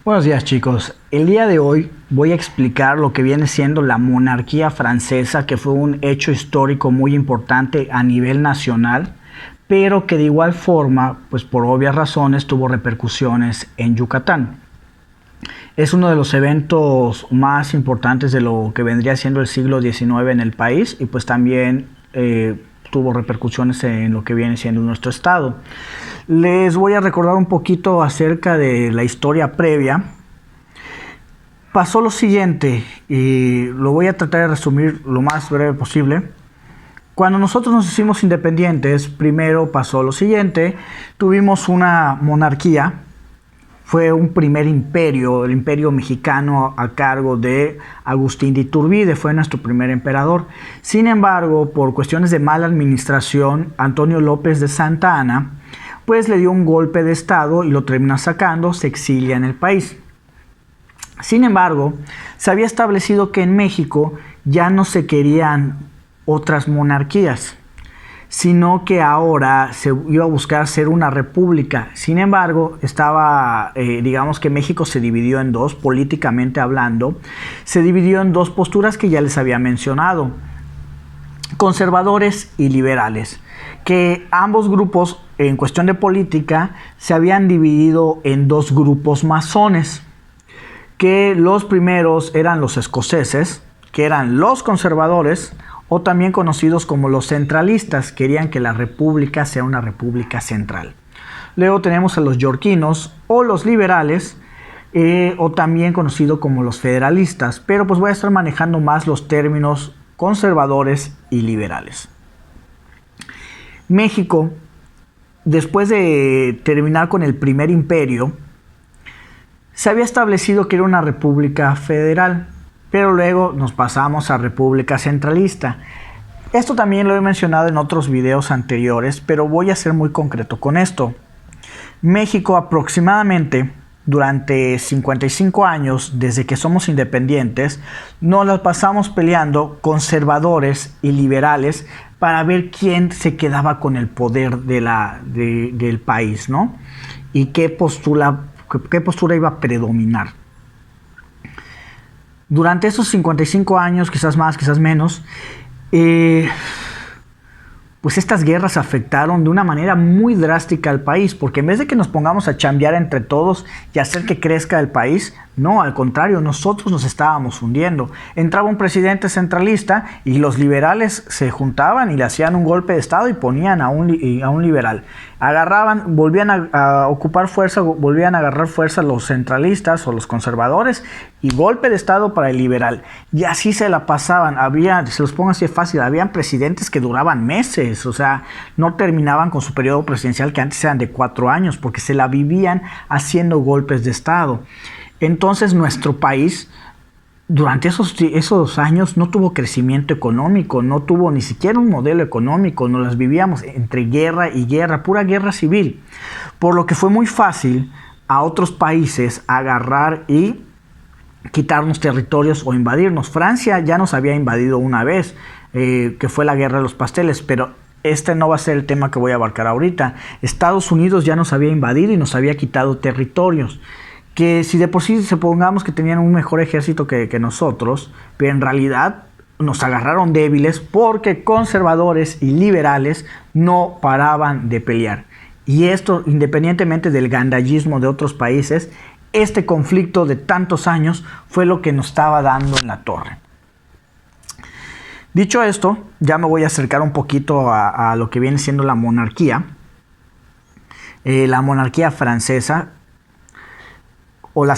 Buenos días, chicos. El día de hoy voy a explicar lo que viene siendo la monarquía francesa, que fue un hecho histórico muy importante a nivel nacional, pero que de igual forma, pues por obvias razones, tuvo repercusiones en Yucatán. Es uno de los eventos más importantes de lo que vendría siendo el siglo XIX en el país y pues también tuvo repercusiones en lo que viene siendo nuestro estado. Les voy a recordar un poquito acerca de la historia previa. Pasó lo siguiente, y lo voy a tratar de resumir lo más breve posible. Cuando nosotros nos hicimos independientes, primero pasó lo siguiente. Tuvimos una monarquía, fue un primer imperio, el imperio mexicano a cargo de Agustín de Iturbide, fue nuestro primer emperador. Sin embargo, por cuestiones de mala administración, Antonio López de Santa Anna pues le dio un golpe de estado y lo termina sacando, se exilia en el país. Sin embargo, se había establecido que en México ya no se querían otras monarquías, sino que ahora se iba a buscar ser una república. Sin embargo, digamos que México se dividió en dos, políticamente hablando, se dividió en dos posturas que ya les había mencionado, conservadores y liberales, que ambos grupos en cuestión de política se habían dividido en dos grupos masones, que los primeros eran los escoceses, que eran los conservadores, o también conocidos como los centralistas, querían que la república sea una república central. Luego tenemos a los yorquinos o los liberales, o también conocido como los federalistas, pero pues voy a estar manejando más los términos conservadores y liberales. México, después de terminar con el primer imperio, se había establecido que era una república federal, pero luego nos pasamos a república centralista. Esto también lo he mencionado en otros videos anteriores, pero voy a ser muy concreto con esto. México aproximadamente durante 55 años, desde que somos independientes, nos las pasamos peleando conservadores y liberales para ver quién se quedaba con el poder del país, ¿no? Y qué postura iba a predominar. Durante esos 55 años, quizás más, quizás menos, pues estas guerras afectaron de una manera muy drástica al país, porque en vez de que nos pongamos a chambear entre todos y hacer que crezca el país, no, al contrario, nosotros nos estábamos hundiendo. Entraba un presidente centralista y los liberales se juntaban y le hacían un golpe de estado y ponían a un liberal. Agarraban, volvían a ocupar fuerza, volvían a agarrar fuerza los centralistas o los conservadores y golpe de estado para el liberal. Y así se la pasaban. Se los pongo así de fácil, habían presidentes que duraban meses, o sea, no terminaban con su periodo presidencial, que antes eran de 4 años, porque se la vivían haciendo golpes de estado. Entonces nuestro país durante esos años no tuvo crecimiento económico, no tuvo ni siquiera un modelo económico, nos las vivíamos entre guerra y guerra, pura guerra civil, por lo que fue muy fácil a otros países agarrar y quitarnos territorios o invadirnos. Francia ya nos había invadido una vez, que fue la guerra de los pasteles, pero este no va a ser el tema que voy a abarcar ahorita. Estados Unidos ya nos había invadido y nos había quitado territorios, que si de por sí supongamos que tenían un mejor ejército que nosotros, pero en realidad nos agarraron débiles porque conservadores y liberales no paraban de pelear. Y esto, independientemente del gandallismo de otros países, este conflicto de tantos años fue lo que nos estaba dando en la torre. Dicho esto, ya me voy a acercar un poquito a lo que viene siendo la monarquía. La monarquía francesa, o el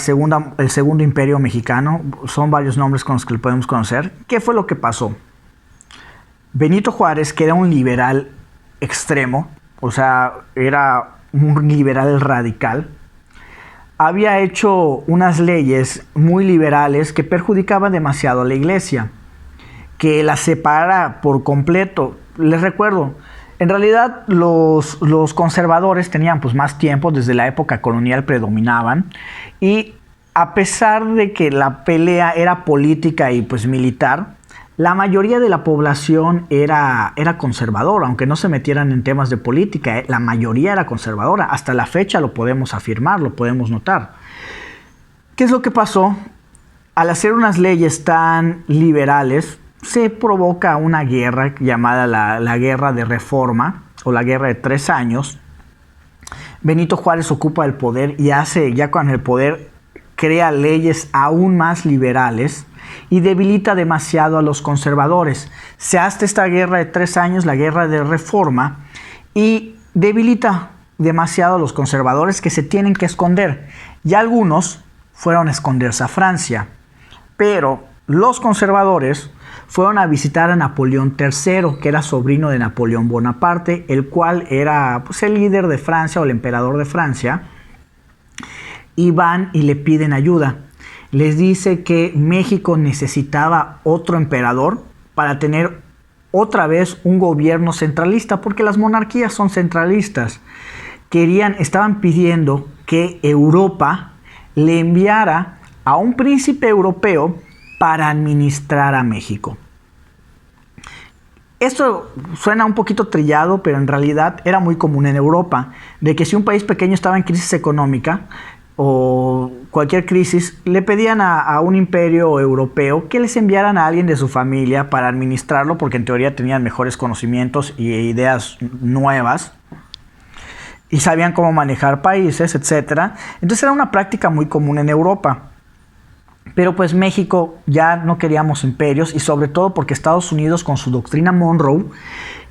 segundo imperio mexicano, son varios nombres con los que lo podemos conocer. ¿Qué fue lo que pasó? Benito Juárez, que era un liberal extremo, o sea, era un liberal radical, había hecho unas leyes muy liberales que perjudicaban demasiado a la iglesia, que la separara por completo. Les recuerdo, en realidad los conservadores tenían pues más tiempo, desde la época colonial predominaban, y a pesar de que la pelea era política y pues militar, la mayoría de la población era conservadora, aunque no se metieran en temas de política, la mayoría era conservadora. Hasta la fecha lo podemos afirmar, lo podemos notar. ¿Qué es lo que pasó? Al hacer unas leyes tan liberales, se provoca una guerra llamada la Guerra de Reforma o la Guerra de 3 años. Benito Juárez ocupa el poder y ya con el poder crea leyes aún más liberales y debilita demasiado a los conservadores. Se hace esta Guerra de 3 años, la Guerra de Reforma, y debilita demasiado a los conservadores que se tienen que esconder. Y algunos fueron a esconderse a Francia. Pero los conservadores fueron a visitar a Napoleón III, que era sobrino de Napoleón Bonaparte, el cual era pues, el líder de Francia o el emperador de Francia, y van y le piden ayuda. Les dice que México necesitaba otro emperador para tener otra vez un gobierno centralista, porque las monarquías son centralistas. Estaban pidiendo que Europa le enviara a un príncipe europeo para administrar a México. Esto suena un poquito trillado, pero en realidad era muy común en Europa, de que si un país pequeño estaba en crisis económica o cualquier crisis, le pedían a un imperio europeo que les enviaran a alguien de su familia para administrarlo, porque en teoría tenían mejores conocimientos y ideas nuevas y sabían cómo manejar países, etc. Entonces era una práctica muy común en Europa. Pero pues México ya no queríamos imperios, y sobre todo porque Estados Unidos, con su doctrina Monroe,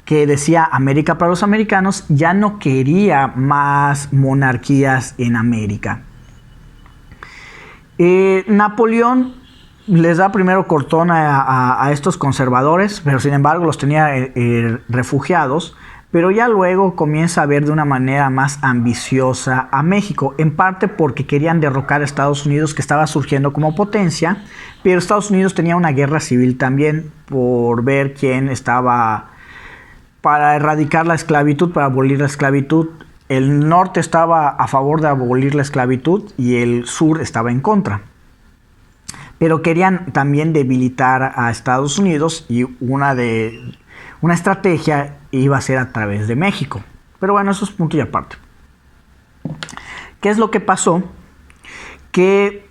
que decía América para los americanos, ya no quería más monarquías en América. Napoleón les da primero cortón a estos conservadores, pero sin embargo los tenía refugiados. Pero ya luego comienza a ver de una manera más ambiciosa a México, en parte porque querían derrocar a Estados Unidos, que estaba surgiendo como potencia, pero Estados Unidos tenía una guerra civil también por ver quién estaba para erradicar la esclavitud, para abolir la esclavitud. El norte estaba a favor de abolir la esclavitud y el sur estaba en contra. Pero querían también debilitar a Estados Unidos, y una estrategia iba a ser a través de México. Pero bueno, eso es punto y aparte. ¿Qué es lo que pasó? Que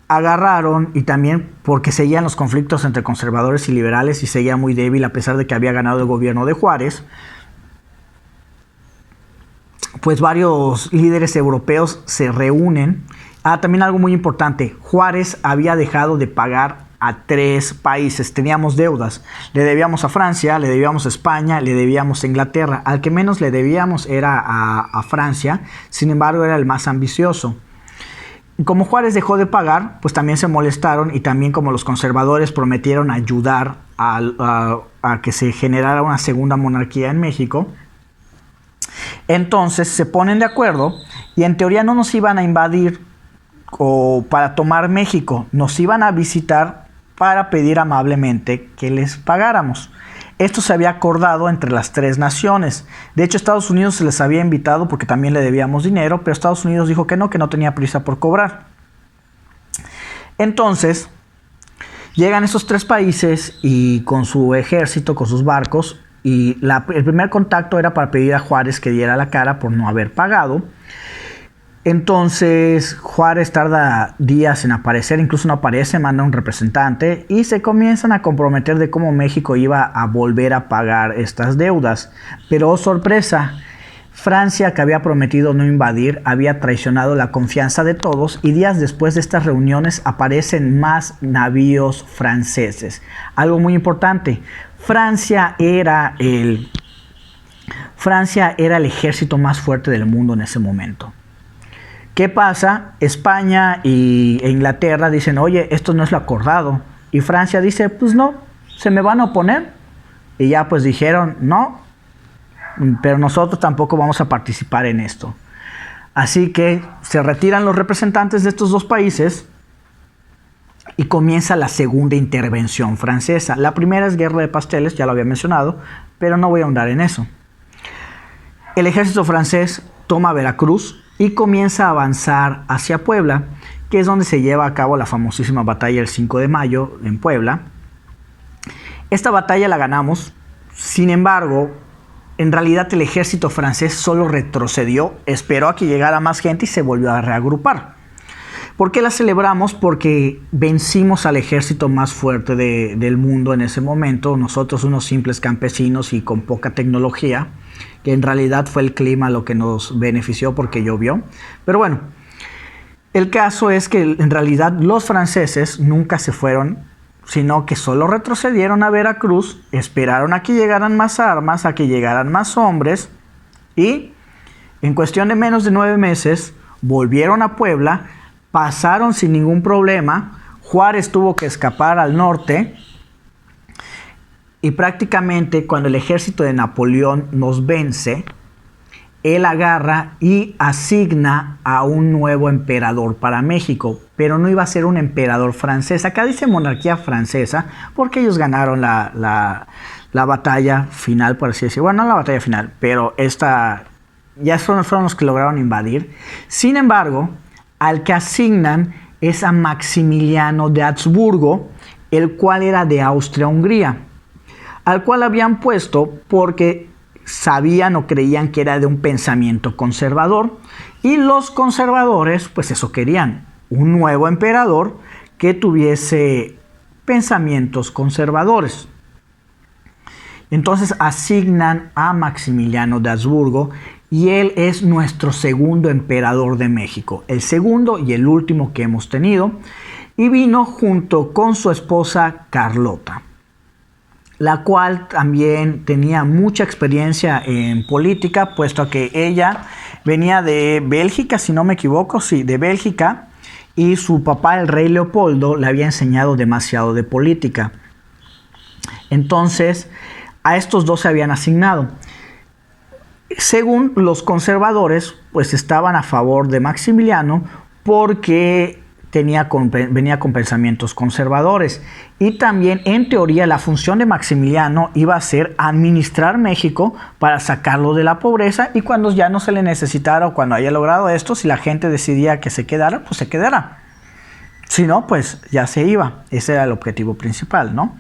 agarraron, y también porque seguían los conflictos entre conservadores y liberales y seguía muy débil a pesar de que había ganado el gobierno de Juárez, pues varios líderes europeos se reúnen. También algo muy importante, Juárez había dejado de pagar a 3 países, teníamos deudas, le debíamos a Francia, le debíamos a España, le debíamos a Inglaterra. Al que menos le debíamos era a Francia, sin embargo era el más ambicioso. Como Juárez dejó de pagar, pues también se molestaron, y también como los conservadores prometieron ayudar a que se generara una segunda monarquía en México, entonces se ponen de acuerdo, y en teoría no nos iban a invadir o para tomar México, nos iban a visitar para pedir amablemente que les pagáramos. Esto se había acordado entre las 3 naciones. De hecho, Estados Unidos se les había invitado porque también le debíamos dinero, pero Estados Unidos dijo que no tenía prisa por cobrar. Entonces, llegan esos 3 países y con su ejército, con sus barcos, y el primer contacto era para pedir a Juárez que diera la cara por no haber pagado. Entonces Juárez tarda días en aparecer, incluso no aparece, manda un representante, y se comienzan a comprometer de cómo México iba a volver a pagar estas deudas. Pero oh sorpresa, Francia, que había prometido no invadir, había traicionado la confianza de todos, y días después de estas reuniones aparecen más navíos franceses. Algo muy importante, Francia era el ejército más fuerte del mundo en ese momento. ¿Qué pasa? España e Inglaterra dicen, oye, esto no es lo acordado. Y Francia dice, pues no, se me van a oponer. Y ya pues dijeron, no, pero nosotros tampoco vamos a participar en esto. Así que se retiran los representantes de estos 2 países y comienza la segunda intervención francesa. La primera es Guerra de Pasteles, ya lo había mencionado, pero no voy a ahondar en eso. El ejército francés toma Veracruz y comienza a avanzar hacia Puebla, que es donde se lleva a cabo la famosísima batalla del 5 de mayo en Puebla. Esta batalla la ganamos, sin embargo, en realidad el ejército francés solo retrocedió, esperó a que llegara más gente y se volvió a reagrupar. ¿Por qué la celebramos? Porque vencimos al ejército más fuerte del mundo en ese momento, nosotros unos simples campesinos y con poca tecnología, que en realidad fue el clima lo que nos benefició porque llovió. Pero bueno, el caso es que en realidad los franceses nunca se fueron, sino que solo retrocedieron a Veracruz, esperaron a que llegaran más armas, a que llegaran más hombres, y en cuestión de menos de 9 meses volvieron a Puebla, pasaron sin ningún problema. Juárez tuvo que escapar al norte y prácticamente cuando el ejército de Napoleón nos vence, él agarra y asigna a un nuevo emperador para México, pero no iba a ser un emperador francés. Acá dice monarquía francesa porque ellos ganaron la batalla final, por así decirlo. Bueno, no la batalla final, pero esta ya fueron los que lograron invadir. Sin embargo, al que asignan es a Maximiliano de Habsburgo, el cual era de Austria-Hungría, al cual habían puesto porque sabían o creían que era de un pensamiento conservador, y los conservadores pues eso querían, un nuevo emperador que tuviese pensamientos conservadores. Entonces asignan a Maximiliano de Habsburgo y él es nuestro segundo emperador de México, el segundo y el último que hemos tenido, y vino junto con su esposa Carlota, la cual también tenía mucha experiencia en política, puesto que ella venía de Bélgica, si no me equivoco, sí, de Bélgica, y su papá, el rey Leopoldo, le había enseñado demasiado de política. Entonces, a estos dos se habían asignado. Según los conservadores, pues estaban a favor de Maximiliano porque venía con pensamientos conservadores, y también en teoría la función de Maximiliano iba a ser administrar México para sacarlo de la pobreza, y cuando ya no se le necesitara o cuando haya logrado esto, si la gente decidía que se quedara, pues se quedara. Si no, pues ya se iba. Ese era el objetivo principal, ¿no?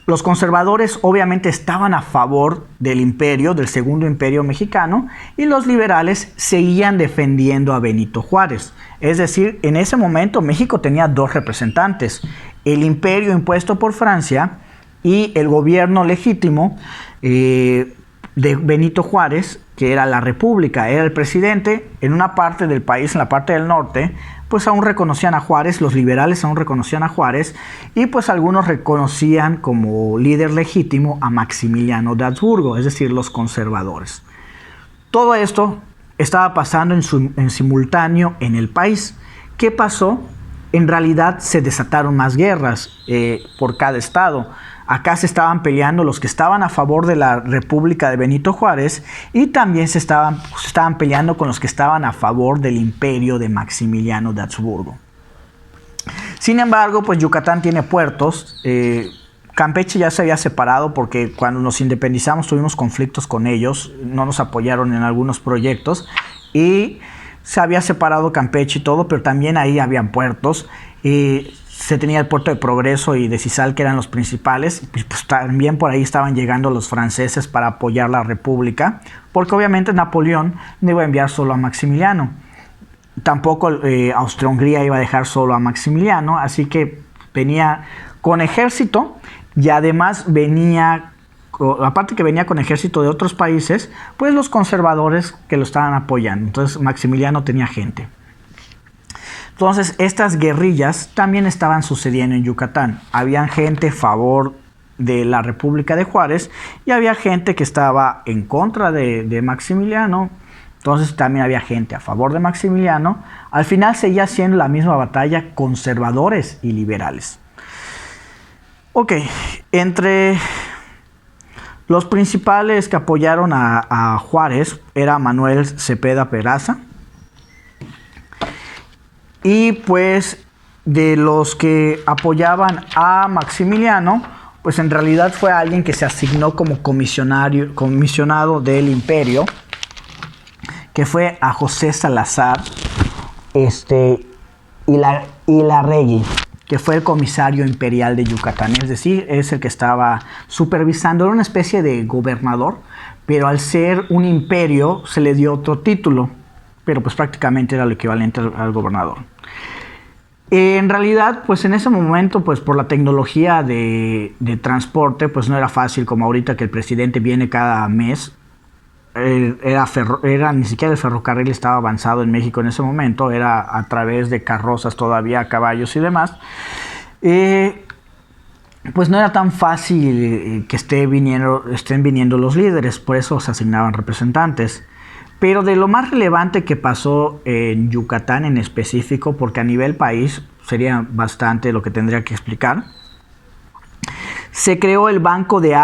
Los conservadores obviamente estaban a favor del imperio, del segundo imperio mexicano, y los liberales seguían defendiendo a Benito Juárez. Es decir, en ese momento México tenía dos representantes, el imperio impuesto por Francia y el gobierno legítimo de Benito Juárez, que era la república, era el presidente. En una parte del país, en la parte del norte, pues aún reconocían a Juárez, los liberales aún reconocían a Juárez, y pues algunos reconocían como líder legítimo a Maximiliano de Habsburgo, es decir, los conservadores. Todo esto estaba pasando en simultáneo en el país. ¿Qué pasó? En realidad se desataron más guerras por cada estado. Acá se estaban peleando los que estaban a favor de la República de Benito Juárez, y también se estaban peleando con los que estaban a favor del imperio de Maximiliano de Habsburgo. Sin embargo, pues Yucatán tiene puertos. Campeche ya se había separado porque cuando nos independizamos tuvimos conflictos con ellos, no nos apoyaron en algunos proyectos, y se había separado Campeche y todo, pero también ahí habían puertos. Se tenía el puerto de Progreso y de Cizal, que eran los principales, y pues también por ahí estaban llegando los franceses para apoyar la república, porque obviamente Napoleón no iba a enviar solo a Maximiliano, tampoco Austria-Hungría iba a dejar solo a Maximiliano, así que venía con ejército, y además venía, aparte que venía con ejército de otros países, pues los conservadores que lo estaban apoyando. Entonces Maximiliano tenía gente. Entonces, estas guerrillas también estaban sucediendo en Yucatán. Había gente a favor de la República de Juárez y había gente que estaba en contra de Maximiliano. Entonces, también había gente a favor de Maximiliano. Al final seguía siendo la misma batalla, conservadores y liberales. Ok, entre los principales que apoyaron a Juárez era Manuel Cepeda Peraza. Y pues de los que apoyaban a Maximiliano, pues en realidad fue alguien que se asignó como comisionado del imperio, que fue a José Salazar Ilarregui, que fue el comisario imperial de Yucatán. Es decir, es el que estaba supervisando, era una especie de gobernador, pero al ser un imperio se le dio otro título, pero pues prácticamente era lo equivalente al gobernador. En realidad, pues en ese momento, pues por la tecnología de transporte, pues no era fácil como ahorita que el presidente viene cada mes. Ni siquiera el ferrocarril estaba avanzado en México en ese momento, era a través de carrozas todavía, caballos y demás. Pues no era tan fácil que estén viniendo los líderes, por eso se asignaban representantes. Pero de lo más relevante que pasó en Yucatán en específico, porque a nivel país sería bastante lo que tendría que explicar, se creó el Banco de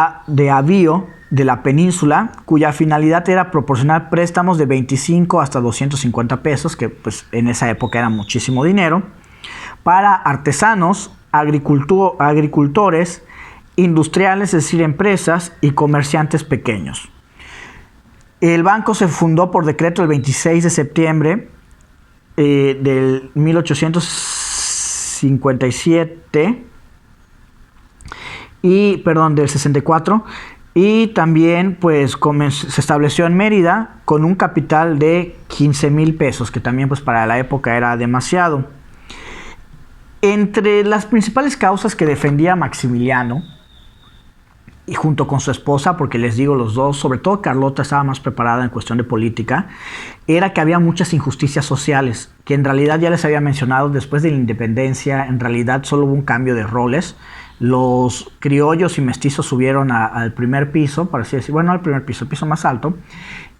Avío de la península, cuya finalidad era proporcionar préstamos de 25 hasta 250 pesos, que pues en esa época era muchísimo dinero, para artesanos, agricultores, industriales, es decir, empresas y comerciantes pequeños. El banco se fundó por decreto el 26 de septiembre del 1857 del 64, y también pues se estableció en Mérida con un capital de 15,000 pesos, que también pues para la época era demasiado. Entre las principales causas que defendía Maximiliano, y junto con su esposa, porque les digo, los dos, sobre todo Carlota estaba más preparada en cuestión de política, era que había muchas injusticias sociales, que en realidad ya les había mencionado, después de la independencia, en realidad solo hubo un cambio de roles. Los criollos y mestizos subieron al primer piso, por así decir, bueno, al primer piso, el piso más alto,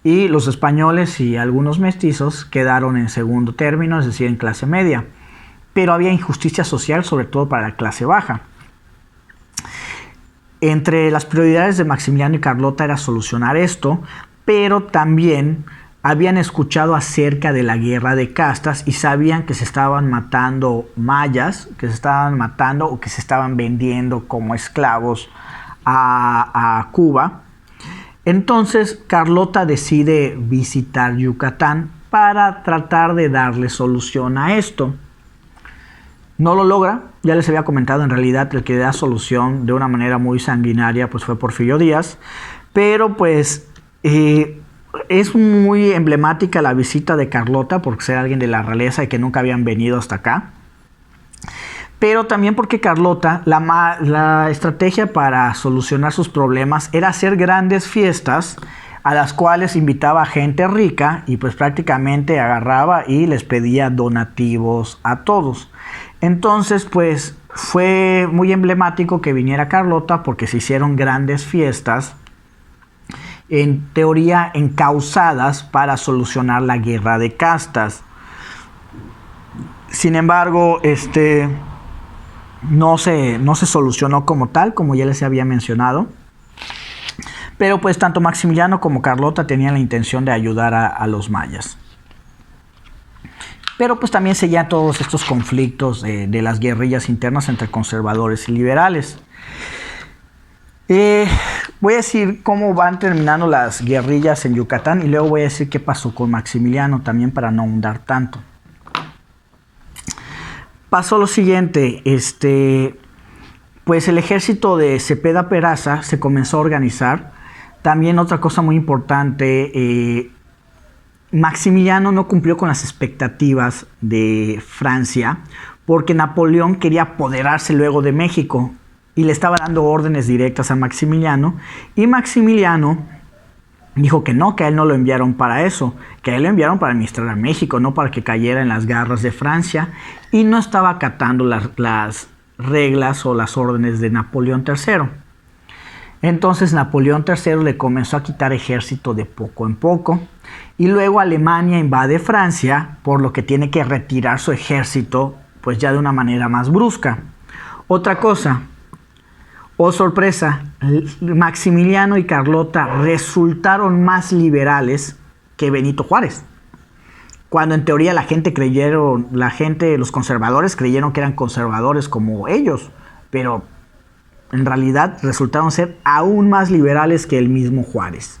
y los españoles y algunos mestizos quedaron en segundo término, es decir, en clase media. Pero había injusticia social, sobre todo para la clase baja. Entre las prioridades de Maximiliano y Carlota era solucionar esto, pero también habían escuchado acerca de la guerra de castas y sabían que se estaban matando mayas, que se estaban matando o que se estaban vendiendo como esclavos a Cuba. Entonces Carlota decide visitar Yucatán para tratar de darle solución a esto. No lo logra, ya les había comentado, en realidad el que da solución de una manera muy sanguinaria pues fue Porfirio Díaz, pero pues es muy emblemática la visita de Carlota por ser alguien de la realeza y que nunca habían venido hasta acá, pero también porque Carlota, la estrategia para solucionar sus problemas era hacer grandes fiestas a las cuales invitaba a gente rica y pues prácticamente agarraba y les pedía donativos a todos. Entonces pues fue muy emblemático que viniera Carlota porque se hicieron grandes fiestas, en teoría encausadas para solucionar la guerra de castas. Sin embargo, no se solucionó como tal, como ya les había mencionado. Pero pues tanto Maximiliano como Carlota tenían la intención de ayudar a los mayas. Pero pues también seguían todos estos conflictos de las guerrillas internas entre conservadores y liberales. Voy a decir cómo van terminando las guerrillas en Yucatán y luego voy a decir qué pasó con Maximiliano también para no ahondar tanto. Pasó lo siguiente, pues el ejército de Cepeda Peraza se comenzó a organizar. También otra cosa muy importante, Maximiliano no cumplió con las expectativas de Francia porque Napoleón quería apoderarse luego de México y le estaba dando órdenes directas a Maximiliano, y Maximiliano dijo que no, que a él no lo enviaron para eso, que a él lo enviaron para administrar a México, no para que cayera en las garras de Francia, y no estaba acatando las reglas o las órdenes de Napoleón III. Entonces Napoleón III le comenzó a quitar ejército de poco en poco, y luego Alemania invade Francia, por lo que tiene que retirar su ejército pues ya de una manera más brusca. Otra cosa, oh sorpresa, Maximiliano y Carlota resultaron más liberales que Benito Juárez, cuando en teoría los conservadores creyeron que eran conservadores como ellos, pero en realidad resultaron ser aún más liberales que el mismo Juárez.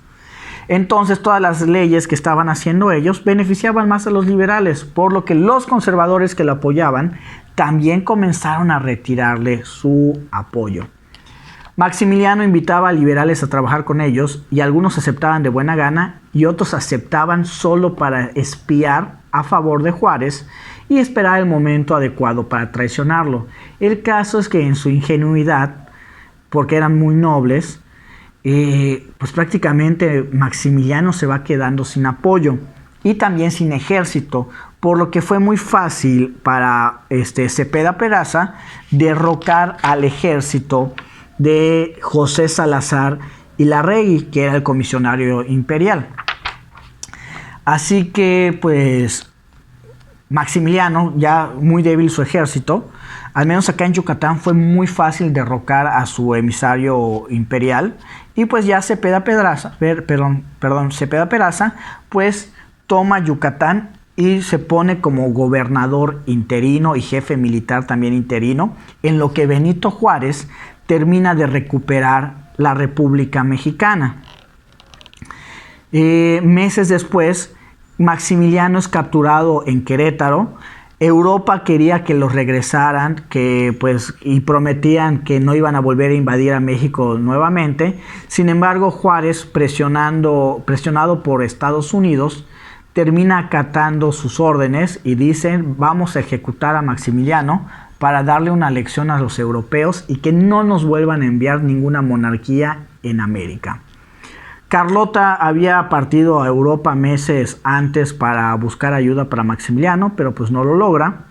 Entonces todas las leyes que estaban haciendo ellos beneficiaban más a los liberales, por lo que los conservadores que lo apoyaban también comenzaron a retirarle su apoyo. Maximiliano invitaba a liberales a trabajar con ellos y algunos aceptaban de buena gana y otros aceptaban solo para espiar a favor de Juárez y esperar el momento adecuado para traicionarlo. El caso es que en su ingenuidad, porque eran muy nobles, pues prácticamente Maximiliano se va quedando sin apoyo y también sin ejército, por lo que fue muy fácil para Cepeda Peraza derrocar al ejército de José Salazar y Larregui, que era el comisionario imperial. Así que pues Maximiliano, ya muy débil su ejército, al menos acá en Yucatán fue muy fácil derrocar a su emisario imperial y pues ya Cepeda Peraza pues toma Yucatán y se pone como gobernador interino y jefe militar también interino, en lo que Benito Juárez termina de recuperar la República Mexicana. Meses después, Maximiliano es capturado en Querétaro. Europa quería que los regresaran, y prometían que no iban a volver a invadir a México nuevamente. Sin embargo, Juárez, presionado por Estados Unidos, termina acatando sus órdenes y dicen: vamos a ejecutar a Maximiliano para darle una lección a los europeos y que no nos vuelvan a enviar ninguna monarquía en América. Carlota había partido a Europa meses antes para buscar ayuda para Maximiliano, pero pues no lo logra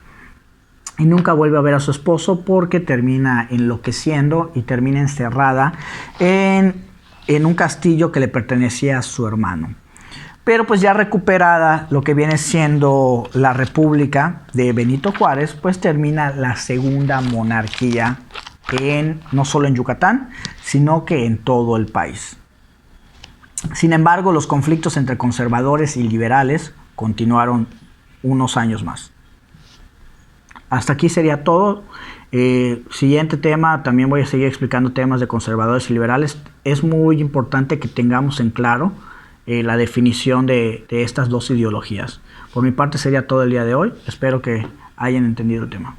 y nunca vuelve a ver a su esposo porque termina enloqueciendo y termina encerrada en un castillo que le pertenecía a su hermano. Pero pues ya recuperada lo que viene siendo la República de Benito Juárez, pues termina la segunda monarquía no solo en Yucatán, sino que en todo el país. Sin embargo, los conflictos entre conservadores y liberales continuaron unos años más. Hasta aquí sería todo. Siguiente tema, también voy a seguir explicando temas de conservadores y liberales. Es muy importante que tengamos en claro la definición de estas dos ideologías. Por mi parte sería todo el día de hoy. Espero que hayan entendido el tema.